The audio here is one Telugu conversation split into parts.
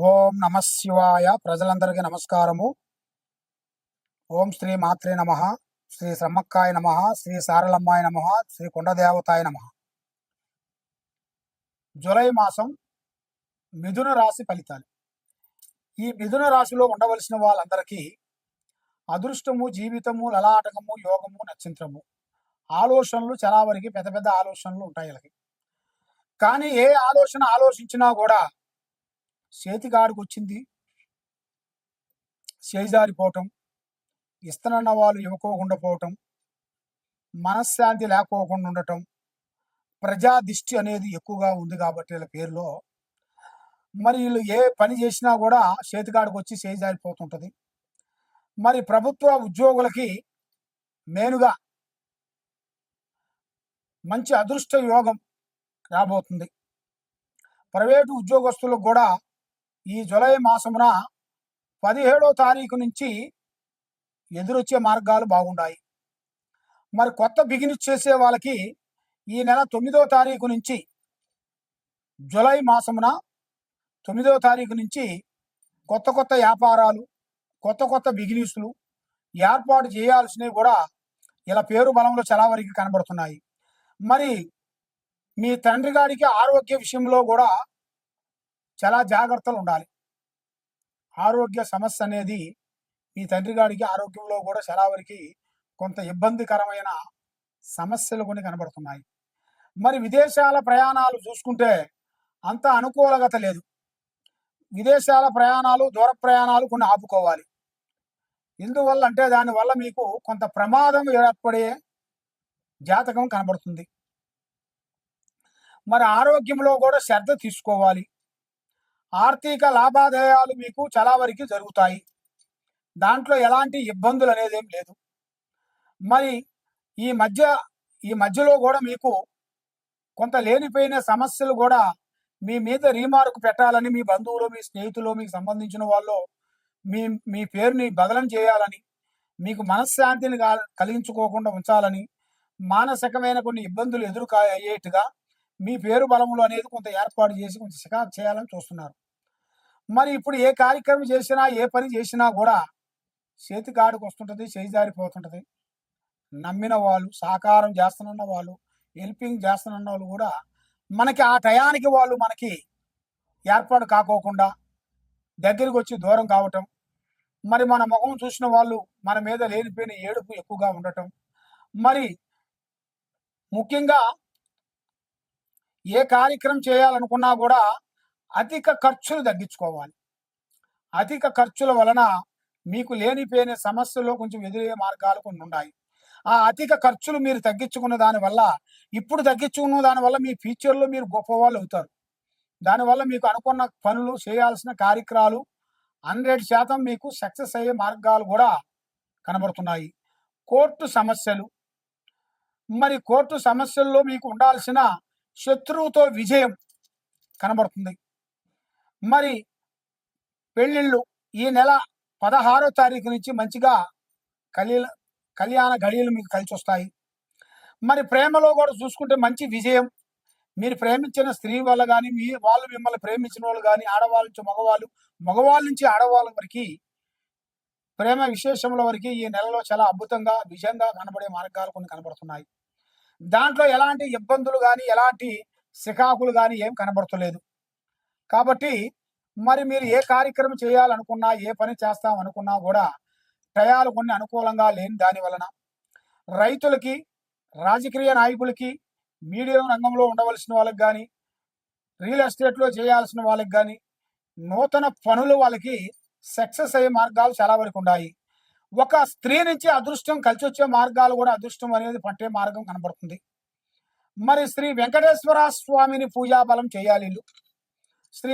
ఓం నమ శివాయ. ప్రజలందరికీ నమస్కారము. ఓం శ్రీ మాత్రే నమ, శ్రీ సమ్మక్కాయ నమ, శ్రీ సారలమ్మాయ నమ, శ్రీ కొండదేవతాయ నమ. జూలై మాసం మిథున రాశి ఫలితాలు. ఈ మిథున రాశిలో ఉండవలసిన వాళ్ళందరికీ అదృష్టము, జీవితము, లలాటకము, యోగము, నక్షత్రము, ఆలోచనలు చాలా వరకు పెద్ద పెద్ద ఆలోచనలు ఉంటాయి వీళ్ళకి. కానీ ఏ ఆలోచన ఆలోచించినా కూడా చేతికాడికి వచ్చింది చేజారిపోవటం, ఇస్తనన్న వాళ్ళు ఇవ్వకోకుండా పోవటం, మనశ్శాంతి లేకోకుండా ఉండటం, ప్రజా దిష్టి అనేది ఎక్కువగా ఉంది కాబట్టి వీళ్ళ పేరులో మరి వీళ్ళు ఏ పని చేసినా కూడా చేతికాడికి వచ్చి చేజారిపోతుంటుంది. మరి ప్రభుత్వ ఉద్యోగులకి మేనుగా మంచి అదృష్ట యోగం రాబోతుంది. ప్రైవేటు ఉద్యోగస్తులకు కూడా ఈ జూలై మాసమున 17వ తారీఖు నుంచి ఎదురొచ్చే మార్గాలు బాగున్నాయి. మరి కొత్త బిగినిస్ చేసే వాళ్ళకి ఈ నెల 9వ తారీఖు నుంచి, జూలై మాసమున 9వ తారీఖు నుంచి కొత్త కొత్త వ్యాపారాలు, కొత్త కొత్త బిగినిస్లు ఏర్పాటు చేయాల్సినవి కూడా ఇలా పేరు బలంలో చాలా వరకు కనబడుతున్నాయి. మరి మీ తండ్రి గారికి ఆరోగ్య విషయంలో కూడా చాలా జాగ్రత్తలు ఉండాలి. ఆరోగ్య సమస్య అనేది మీ తండ్రి గారికి ఆరోగ్యంలో కూడా చాలా వరకు కొంత ఇబ్బందికరమైన సమస్యలు కొన్ని కనబడుతున్నాయి. మరి విదేశాల ప్రయాణాలు చూసుకుంటే అంత అనుకూలత లేదు. విదేశాల ప్రయాణాలు, దూర ప్రయాణాలు కొన్ని ఆపుకోవాలి. ఎందువల్ల అంటే దానివల్ల మీకు కొంత ప్రమాదం ఏర్పడే జాతకం కనబడుతుంది. మరి ఆరోగ్యంలో కూడా శ్రద్ధ తీసుకోవాలి. ఆర్థిక లాభాదాయాలు మీకు చాలా వరకు జరుగుతాయి. దాంట్లో ఎలాంటి ఇబ్బందులు అనేది ఏం లేదు. మరి ఈ మధ్యలో కూడా మీకు కొంత లేనిపోయిన సమస్యలు కూడా మీ మీద రీమార్క్ పెట్టాలని, మీ బంధువులు, మీ స్నేహితులు, మీకు సంబంధించిన వాళ్ళు మీ మీ పేరుని బదలం చేయాలని, మీకు మనశ్శాంతిని కలిగించుకోకుండా ఉంచాలని, మానసికమైన కొన్ని ఇబ్బందులు అయ్యేట్టుగా మీ పేరు బలములు అనేది కొంత ఏర్పాటు చేసి కొంచెం చికాకు చేయాలని చూస్తున్నారు. మరి ఇప్పుడు ఏ కార్యక్రమం చేసినా, ఏ పని చేసినా కూడా చేతికాడికి వస్తుంటుంది, చేజారిపోతుంటుంది. నమ్మిన వాళ్ళు, సహకారం చేస్తున్న వాళ్ళు, హెల్పింగ్ చేస్తున్న వాళ్ళు కూడా మనకి ఆ టయానికి వాళ్ళు మనకి ఏర్పాటు కాకోకుండా దగ్గరికి వచ్చి దూరం కావటం, మరి మన ముఖం చూసిన వాళ్ళు మన మీద లేనిపోయిన ఏడుపు ఎక్కువగా ఉండటం, మరి ముఖ్యంగా ఏ కార్యక్రమం చేయాలనుకున్నా కూడా అధిక ఖర్చులు తగ్గించుకోవాలి. అధిక ఖర్చుల వలన మీకు లేనిపోయిన సమస్యలో కొంచెం ఎదురయ్యే మార్గాలు కొన్ని ఉన్నాయి. ఆ అధిక ఖర్చులు మీరు తగ్గించుకున్న దానివల్ల, ఇప్పుడు తగ్గించుకున్న దానివల్ల మీ ఫ్యూచర్లో మీరు గొప్పవాళ్ళు అవుతారు. దానివల్ల మీకు అనుకున్న పనులు, చేయాల్సిన కార్యక్రమాలు 100% మీకు సక్సెస్ అయ్యే మార్గాలు కూడా కనబడుతున్నాయి. కోర్టు సమస్యలు, మరి కోర్టు సమస్యల్లో మీకు ఉండాల్సిన శత్రువుతో విజయం కనబడుతుంది. మరి పెళ్ళిళ్ళు ఈ నెల 16వ తారీఖు నుంచి మంచిగా కళ్యాణ ఘడియలు మీకు కలిసి వస్తాయి. మరి ప్రేమలో కూడా చూసుకుంటే మంచి విజయం. మీరు ప్రేమించిన స్త్రీ వల్ల కానీ, వాళ్ళు మిమ్మల్ని ప్రేమించిన వాళ్ళు కానీ, ఆడవాళ్ళ నుంచి మగవాళ్ళ నుంచి ఆడవాళ్ళ వరకు ప్రేమ విశేషముల వరకు ఈ నెలలో చాలా అద్భుతంగా, విజయంగా కనబడే మార్గాలు కొన్ని కనబడుతున్నాయి. దాంట్లో ఎలాంటి ఇబ్బందులు కానీ, ఎలాంటి సికాకులు కానీ ఏం కనబడతలేదు. కాబట్టి మరి మీరు ఏ కార్యక్రమం చేయాలనుకున్నా, ఏ పని చేస్తాం అనుకున్నా కూడా టయాలు కొన్ని అనుకూలంగా లేని దాని వలన రైతులకి, రాజకీయ నాయకులకి, మీడియా రంగంలో ఉండవలసిన వాళ్ళకి కానీ, రియల్ ఎస్టేట్లో చేయాల్సిన వాళ్ళకి కానీ, నూతన పనులు వాళ్ళకి సక్సెస్ అయ్యే మార్గాలు చాలా వరకు ఉన్నాయి. ఒక స్త్రీ నుంచి అదృష్టం కలిసి వచ్చే మార్గాలు కూడా, అదృష్టం అనేది పట్టే మార్గం కనబడుతుంది. మరి శ్రీ వెంకటేశ్వర స్వామిని పూజాబలం చేయాలి. శ్రీ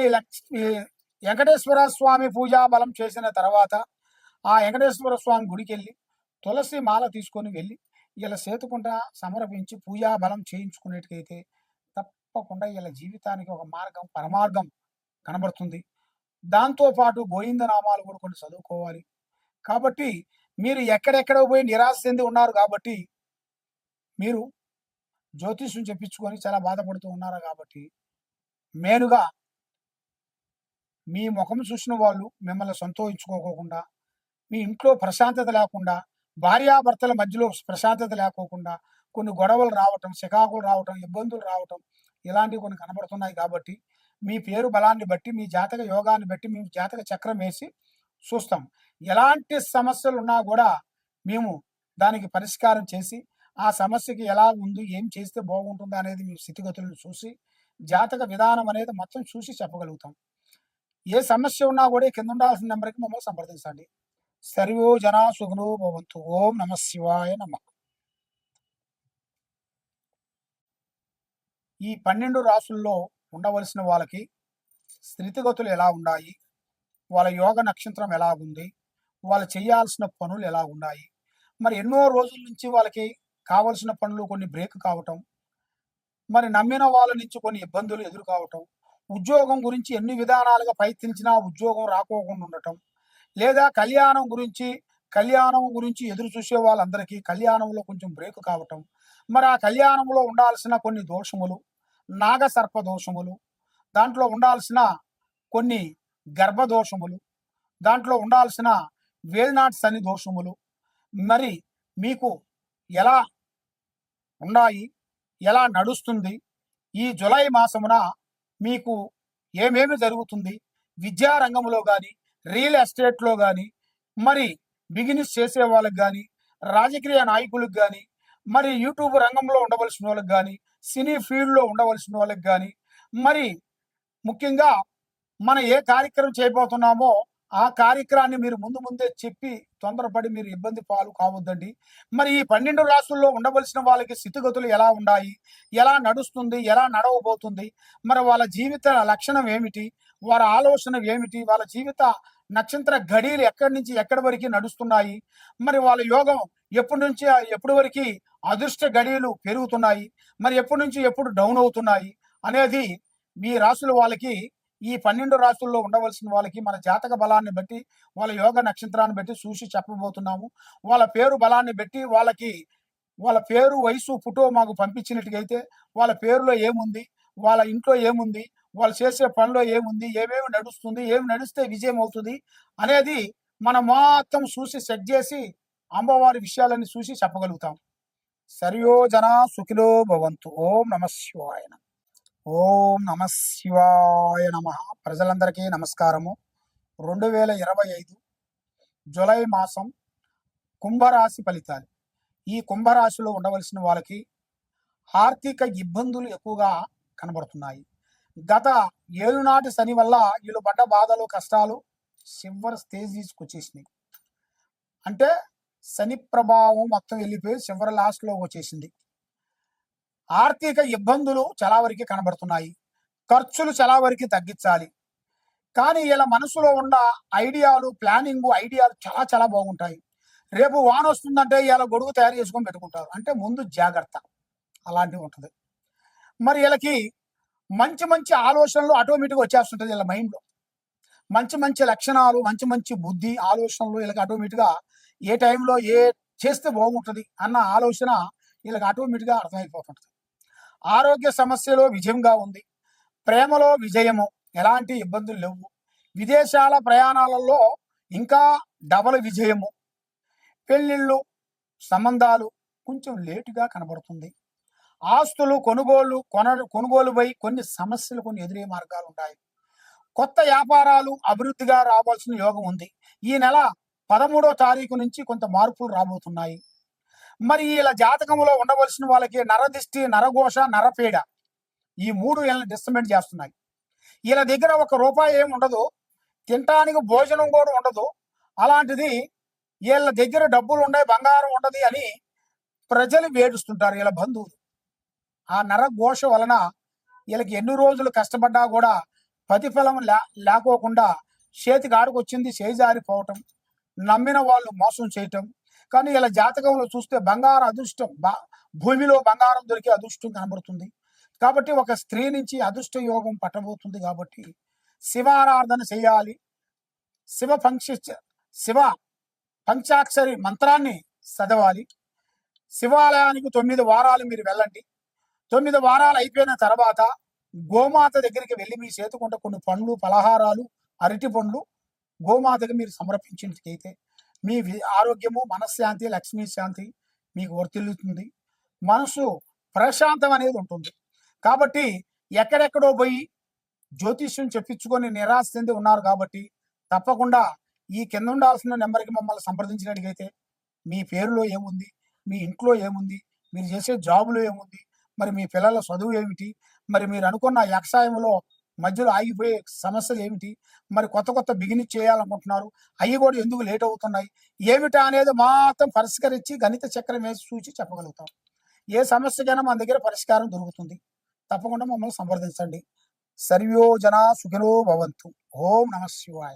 వెంకటేశ్వర స్వామి పూజాబలం చేసిన తర్వాత ఆ వెంకటేశ్వర స్వామి గుడికి వెళ్ళి తులసి మాల తీసుకొని వెళ్ళి ఇలా సేతుకుండా సమర్పించి పూజాబలం చేయించుకునేటికైతే తప్పకుండా ఇలా జీవితానికి ఒక మార్గం, పరమార్గం కనబడుతుంది. దాంతోపాటు గోవిందనామాలు కూడా కొన్ని చదువుకోవాలి. కాబట్టి మీరు ఎక్కడెక్కడ పోయి నిరాశ చెంది ఉన్నారు కాబట్టి, మీరు జ్యోతిష్యం చెప్పించుకొని చాలా బాధపడుతూ ఉన్నారు కాబట్టి, మేలుగా మీ ముఖం చూసిన వాళ్ళు మిమ్మల్ని సంతోషించుకోకుండా, మీ ఇంట్లో ప్రశాంతత లేకుండా, భార్యాభర్తల మధ్యలో ప్రశాంతత లేకోకుండా, కొన్ని గొడవలు రావటం, చికాకులు రావటం, ఇబ్బందులు రావటం, ఇలాంటివి కొన్ని కనబడుతున్నాయి కాబట్టి, మీ పేరు బలాన్ని బట్టి, మీ జాతక యోగాన్ని బట్టి, మీ జాతక చక్రం వేసి చూస్తాం. ఎలాంటి సమస్యలున్నా గూడా మేము దానికి పరిష్కారం చేసి, ఆ సమస్యకి ఎలా ఉంది, ఏం చేస్తే బాగుంటుందా అనేది మీ స్థితిగతులను చూసి, జాతక విధానం అనేది మొత్తం చూసి చెప్పగలుగుతాం. ఏ సమస్య ఉన్నా గూడా కింద ఉండాల్సిన నంబర్‌కి మమ్మల్ని సంప్రదించండి. సర్వే జనా సుఖినో భవంతు. ఓం నమః శివాయ నమః. ఈ 12 రాసుల్లో ఉండవలసిన వాళ్ళకి స్థితిగతులు ఎలా ఉన్నాయి? వాళ్ళ యోగ నక్షత్రం ఎలాగుంది? వాళ్ళు చేయాల్సిన పనులు ఎలా ఉన్నాయి? మరి ఎన్నో రోజుల నుంచి వాళ్ళకి కావాల్సిన పనులు కొన్ని బ్రేక్ కావటం, మరి నమ్మిన వాళ్ళ నుంచి కొన్ని ఇబ్బందులు ఎదురు కావటం, ఉద్యోగం గురించి ఎన్ని విధానాలుగా ప్రయత్నించినా ఉద్యోగం రాకోకుండా ఉండటం, లేదా కళ్యాణం గురించి ఎదురు చూసే వాళ్ళందరికీ కళ్యాణంలో కొంచెం బ్రేక్ కావటం, మరి ఆ కళ్యాణంలో ఉండాల్సిన కొన్ని దోషములు, నాగసర్ప దోషములు, దాంట్లో ఉండాల్సిన కొన్ని గర్భదోషములు, దాంట్లో ఉండాల్సిన వేల్నాటి శని దోషములు, మరి మీకు ఎలా ఉన్నాయి, ఎలా నడుస్తుంది, ఈ జులై మాసమున మీకు ఏమేమి జరుగుతుంది, విద్యా రంగంలో కానీ, రియల్ ఎస్టేట్లో కానీ, మరి బిజినెస్ చేసే వాళ్ళకి కానీ, రాజకీయ నాయకులకు కానీ, మరి యూట్యూబ్ రంగంలో ఉండవలసిన వాళ్ళకి కానీ, సినీ ఫీల్డ్లో ఉండవలసిన వాళ్ళకి కానీ, మరి ముఖ్యంగా మనం ఏ కార్యక్రమం చేయబోతున్నామో ఆ కార్యక్రమాన్ని మీరు ముందే చెప్పి తొందరపడి మీరు ఇబ్బంది పాలు కావద్దండి. మరి ఈ 12 రాసుల్లో ఉండవలసిన వాళ్ళకి స్థితిగతులు ఎలా ఉన్నాయి, ఎలా నడుస్తుంది, ఎలా నడవబోతుంది, మరి వాళ్ళ జీవిత లక్షణం ఏమిటి, వారి ఆలోచన ఏమిటి, వాళ్ళ జీవిత నక్షత్ర గడియలు ఎక్కడి నుంచి ఎక్కడి వరకు నడుస్తున్నాయి, మరి వాళ్ళ యోగం ఎప్పటి నుంచి ఎప్పటి వరకు అదృష్ట గడియలు పెరుగుతున్నాయి, మరి ఎప్పటి నుంచి ఎప్పుడు డౌన్ అవుతున్నాయి అనేది మీ రాసుల వాళ్ళకి, ఈ 12 రాసుల్లో ఉండవలసిన వాళ్ళకి మన జాతక బలాన్ని బట్టి, వాళ్ళ యోగ నక్షత్రాన్ని బట్టి చూసి చెప్పబోతున్నాము. వాళ్ళ పేరు బలాన్ని బట్టి వాళ్ళ పేరు, వయసు, ఫోటో మాకు పంపించినట్టుగైతే వాళ్ళ పేరులో ఏముంది, వాళ్ళ ఇంట్లో ఏముంది, వాళ్ళు చేసే పనిలో ఏముంది, ఏమేమి నడుస్తుంది, ఏమి నడిస్తే విజయం అవుతుంది అనేది మనం మొత్తం చూసి సెట్ చేసి అమ్మవారి విషయాలన్నీ చూసి చెప్పగలుగుతాం. సర్వే జనా సుఖినో భవంతు. ఓం నమః శివాయ. ఓం నమః శివాయ నమః. ప్రజలందరికీ నమస్కారము. 2025 జులై మాసం కుంభరాశి ఫలితాలు. ఈ కుంభరాశిలో ఉండవలసిన వాళ్ళకి ఆర్థిక ఇబ్బందులు ఎక్కువగా కనబడుతున్నాయి. గత ఏలునాటి శని వల్ల వీళ్ళు పడ్డ బాధలు, కష్టాలు చివరి స్టేజీస్కి వచ్చేసినాయి. అంటే శని ప్రభావం మొత్తం వెళ్ళిపోయి చివరి లాస్ట్లో వచ్చేసింది. ఆర్థిక ఇబ్బందులు చాలా వరకు కనబడుతున్నాయి. ఖర్చులు చాలా వరకు తగ్గించాలి. కానీ ఇలా మనసులో ఉన్న ఐడియాలు చాలా చాలా బాగుంటాయి. రేపు వాన వస్తుందంటే ఇలా గొడుగు తయారు చేసుకొని పెట్టుకుంటారు. అంటే ముందు జాగ్రత్త అలాంటివి ఉంటుంది. మరి వీళ్ళకి మంచి మంచి ఆలోచనలు ఆటోమేటిక్గా వచ్చేస్తుంటుంది. వీళ్ళ మైండ్లో మంచి మంచి లక్షణాలు, మంచి మంచి బుద్ధి, ఆలోచనలు వీళ్ళకి ఆటోమేటిక్గా ఏ టైంలో ఏ చేస్తే బాగుంటుంది అన్న ఆలోచన వీళ్ళకి ఆటోమేటిక్గా అర్థమైపోతుంటుంది. ఆరోగ్య సమస్యలో విజయంగా ఉంది. ప్రేమలో విజయము, ఎలాంటి ఇబ్బందులు లేవు. విదేశాల ప్రయాణాలలో ఇంకా డబల్ విజయము. పెళ్ళిళ్ళు, సంబంధాలు కొంచెం లేటుగా కనబడుతుంది. ఆస్తులు కొనుగోలుపై కొన్ని సమస్యలు, కొన్ని ఎదురే మార్గాలు ఉంటాయి. కొత్త వ్యాపారాలు అభివృద్ధిగా రావాల్సిన యోగం ఉంది. ఈ నెల 13వ తారీఖు నుంచి కొంత మార్పులు రాబోతున్నాయి. మరి ఇలా జాతకంలో ఉండవలసిన వాళ్ళకి నరదిష్టి, నరఘోష, నరపీడ ఈ 3 వీళ్ళని డిస్టర్బెంట్ చేస్తున్నాయి. వీళ్ళ దగ్గర ₹1 ఏమి ఉండదు, తినటానికి భోజనం కూడా ఉండదు. అలాంటిది వీళ్ళ దగ్గర డబ్బులు ఉన్నాయి, బంగారం ఉండదు అని ప్రజలు వేడుస్తుంటారు వీళ్ళ బంధువులు. ఆ నరఘోష వలన వీళ్ళకి ఎన్ని రోజులు కష్టపడ్డా కూడా ప్రతిఫలం లేకోకుండా చేతికి ఆడుకొచ్చింది చేజారిపోవటం, నమ్మిన వాళ్ళు మోసం చేయటం. కానీ ఇలా జాతకంలో చూస్తే బంగారం అదృష్టం, భూమిలో బంగారం దొరికే అదృష్టం కనబడుతుంది. కాబట్టి ఒక స్త్రీ నుంచి అదృష్ట యోగం పట్టబోతుంది. కాబట్టి శివారాధన చేయాలి. శివ పంచాక్షరి మంత్రాన్ని చదవాలి. శివాలయానికి 9 వారాలు మీరు వెళ్ళండి. 9 వారాలు అయిపోయిన తర్వాత గోమాత దగ్గరికి వెళ్ళి మీ చేతుకుంట కొన్ని పండ్లు, పలహారాలు అరటి పండ్లు గోమాతకి మీరు సమర్పించినట్లయితే మీ ఆరోగ్యము, మనశ్శాంతి, లక్ష్మీ శాంతి మీకు వర్తిల్లుతుంది. మనసు ప్రశాంతం అనేది ఉంటుంది. కాబట్టి ఎక్కడెక్కడో పోయి జ్యోతిష్యం చెప్పించుకొని నిరాశ చెంది ఉన్నారు కాబట్టి తప్పకుండా ఈ కింద ఉండాల్సిన నెంబర్కి మమ్మల్ని సంప్రదించినట్లయితే మీ పేరులో ఏముంది, మీ ఇంట్లో ఏముంది, మీరు చేసే జాబులో ఏముంది, మరి మీ పిల్లల చదువు ఏమిటి, మరి మీరు అనుకున్న వ్యవసాయంలో మధ్యలో ఆగిపోయే సమస్యలు ఏమిటి, మరి కొత్త కొత్త బిగినింగ్ చేయాలనుకుంటున్నారు, అవి కూడా ఎందుకు లేట్ అవుతున్నాయి, ఏమిటా అనేది మాత్రం పరిష్కరించి గణిత చక్రం వేసి చూసి చెప్పగలుగుతాం. ఏ సమస్యకైనా మన దగ్గర పరిష్కారం దొరుకుతుంది. తప్పకుండా మమ్మల్ని సంప్రదించండి. సర్వో జనా సుఖినో భవంతు. ఓం నమః శివాయ.